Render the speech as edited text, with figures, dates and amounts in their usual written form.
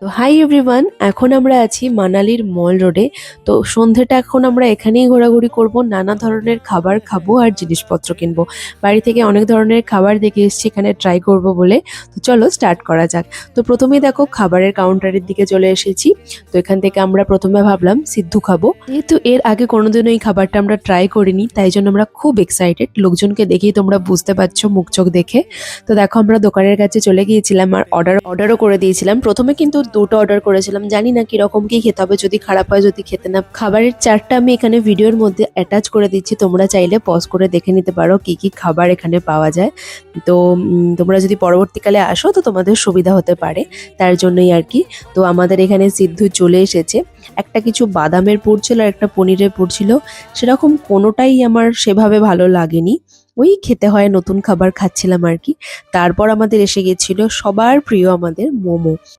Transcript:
তো hi everyone, এখন আমরা আছি মানালির মল রোডে। তো সন্ধেটা এখন আমরা এখানেই ঘোরাঘুরি করব, নানা ধরনের খাবার খাবো আর জিনিসপত্র কিনবো। বাড়ি থেকে অনেক ধরনের খাবার দেখে এসেছি, এখানে ট্রাই করব বলে। তো চলো স্টার্ট করা যাক। তো প্রথমেই দেখো খাবারের কাউন্টারের দিকে চলে এসেছি। তো এখান থেকে আমরা প্রথমে ভাবলাম সিদ্ধু খাবো, যেহেতু এর আগে কোনোদিনও এই খাবারটা আমরা ট্রাই করিনি, তাই জন্য আমরা খুব এক্সাইটেড। লোকজনকে দেখেই তোমরা বুঝতে পারছো মুখ চোখ দেখে। তো দেখো আমরা দোকানের কাছে চলে গিয়েছিলাম আর অর্ডারও করে দিয়েছিলাম। প্রথমে কিন্তু দুটো অর্ডার করেছিলাম, জানি না কিরকম কি খেতে হবে, যদি খারাপ হয়, যদি খেতে না। খাবারের চার্টটা আমি এখানে ভিডিওর মধ্যে অ্যাটাচ করে দিচ্ছি, তোমরা চাইলে পজ করে দেখে নিতে পারো কি কি খাবার এখানে পাওয়া যায়। তো তোমরা যদি পরবর্তীকালে আসো তো তোমাদের সুবিধা হতে পারে, তার জন্যই আর কি। তো আমাদের এখানে সিদ্ধু চলে এসেছে। একটা কিছু বাদামের পুর ছিল আর একটা পনিরের পুর ছিল, সেরকম কোনোটাই আমার সেভাবে ভালো লাগেনি। ওই খেতে হয়, নতুন খাবার খাচ্ছিলাম আর কি। তারপর আমাদের এসে গেছিল সবার প্রিয় আমাদের মোমো।